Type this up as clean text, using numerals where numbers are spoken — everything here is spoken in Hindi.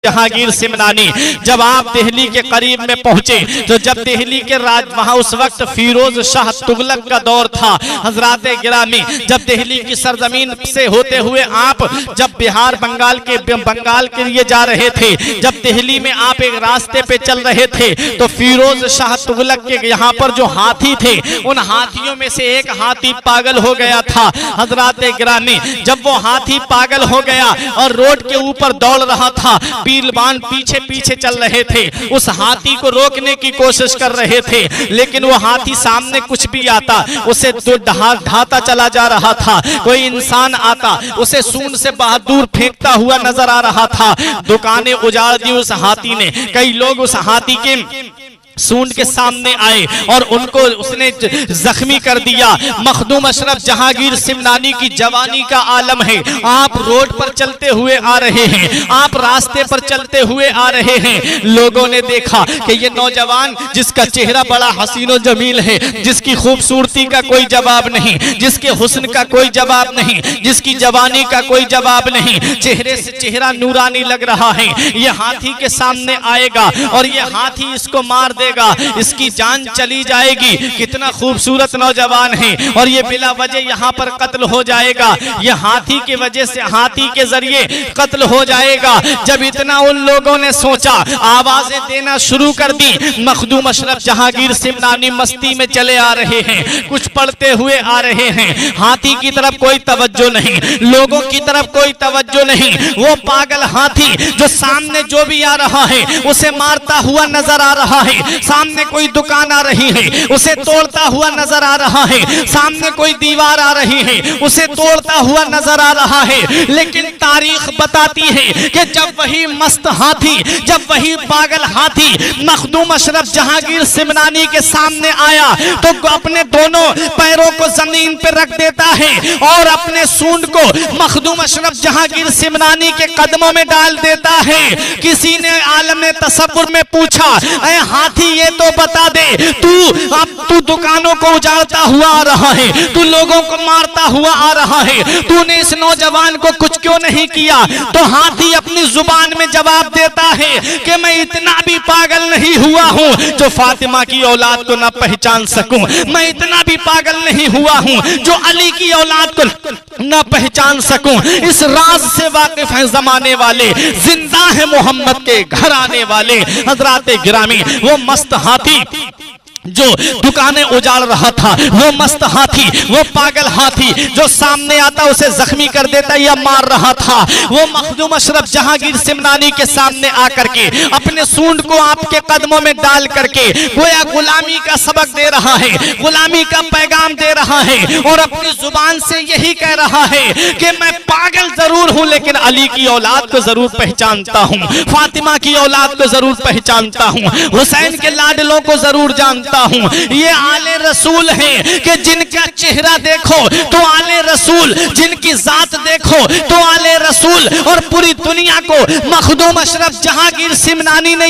जहांगीर सिमनानी जब आप दिल्ली के करीब में पहुंचे तो जब दिल्ली के राज वहां उस वक्त फिरोज शाह तुगलक का दौर था। हजरात गिरामी जब दिल्ली की सरजमीन से होते हुए आप जब बिहार बंगाल के लिए जा रहे थे, जब दिल्ली में आप एक रास्ते पे चल रहे थे तो फिरोज शाह तुगलक के यहाँ पर जो हाथी थे उन हाथियों में से एक हाथी पागल हो गया था। हजरात गिरामी जब वो हाथी पागल हो गया और रोड के ऊपर दौड़ रहा था, पीलवान पीछे पीछे चल रहे थे, उस हाथी को रोकने की कोशिश कर रहे थे, लेकिन वो हाथी सामने कुछ भी आता उसे ढाता चला जा रहा था। कोई इंसान आता उसे सूंड से बहुत दूर फेंकता हुआ नजर आ रहा था। दुकानें उजाड़ दी उस हाथी ने। कई लोग उस हाथी के सूंड के सामने आए और उनको उसने जख्मी कर दिया। मखदूम अशरफ जहांगीर सिमनानी की जवानी का आलम है। आप रोड पर चलते हुए आ रहे हैं, आप रास्ते पर चलते हुए आ रहे हैं। लोगों ने देखा कि ये नौजवान जिसका चेहरा बड़ा हसीनो जमील है, जिसकी खूबसूरती का कोई जवाब नहीं, जिसके हुस्न का कोई जवाब नहीं, जिसकी जवानी का कोई जवाब नहीं, चेहरे से चेहरा नूरानी लग रहा है, ये हाथी के सामने आएगा और ये हाथी इसको मार देगा, इसकी जान चली जाएगी। कितना खूबसूरत नौजवान है और ये बिला वजह यहाँ पर कत्ल हो जाएगा, ये हाथी के वजह से हाथी के जरिए कत्ल हो जाएगा। जब इतना उन लोगों ने सोचा, आवाजें देना शुरू कर दी। मखदूम अशरफ जहांगीर सिमनानी मस्ती में चले आ रहे हैं, कुछ पढ़ते हुए आ रहे हैं। हाथी की तरफ कोई तवज्जो नहीं, लोगों की तरफ कोई तवज्जो नहीं। वो पागल हाथी जो सामने जो भी आ रहा है उसे मारता हुआ नजर आ रहा है। सामने कोई दुकान आ रही है उसे तोड़ता हुआ नजर आ रहा है, सामने कोई दीवार आ रही है उसे तोड़ता हुआ नजर आ रहा है। लेकिन तारीख बताती है कि जब वही मस्त हाथी, जब वही पागल हाथी मखदूम अशरफ जहांगीर सिमनानी के सामने आया तो अपने दोनों पैरों को जमीन पर रख देता है और अपने सूंड को मखदूम अशरफ जहांगीर सिमनानी के कदमों में डाल देता है। किसी ने आलम तसव्वुर में पूछा, ऐ हाथी ये तो बता दे, तू दुकानों को उजाड़ता हुआ आ रहा है, तू लोगों को मारता हुआ आ रहा है, तूने इस नौजवान को कुछ क्यों नहीं किया? तो हाथी अपनी जुबान में जवाब देता है कि मैं इतना भी पागल नहीं हुआ हूं जो फातिमा की औलाद को ना पहचान सकूं, मैं इतना भी पागल नहीं हुआ हूं जो अली की औलाद को ना पहचान सकूं। इस राज से वाकिफ है जमाने वाले, जिंदा है मोहम्मद के घर आने वाले। हजरात गिरामी वो मस्त हाथी जो दुकानें उजाड़ रहा था, वो मस्त हाथी, वो पागल हाथी जो सामने आता उसे जख्मी कर देता या मार रहा था, वो मखदूम अशरफ जहांगीर सिमनानी के सामने आकर के अपने सूंड को आपके कदमों में डाल करके गोया गुलामी का सबक दे रहा है, गुलामी का पैगाम दे रहा है और अपनी जुबान से यही कह रहा है कि मैं पागल जरूर हूं लेकिन अली की औलाद को जरूर पहचानता हूं, फातिमा की औलाद को जरूर पहचानता हूं, हुसैन के लाडलों को जरूर जानता हूं। ये आले रसूल हैं कि जिनका चेहरा देखो तो आले रसूल, जिनकी जात देखो तो आले रसूल। और पूरी दुनिया को मखदूम अशरफ जहांगीर सिमनानी ने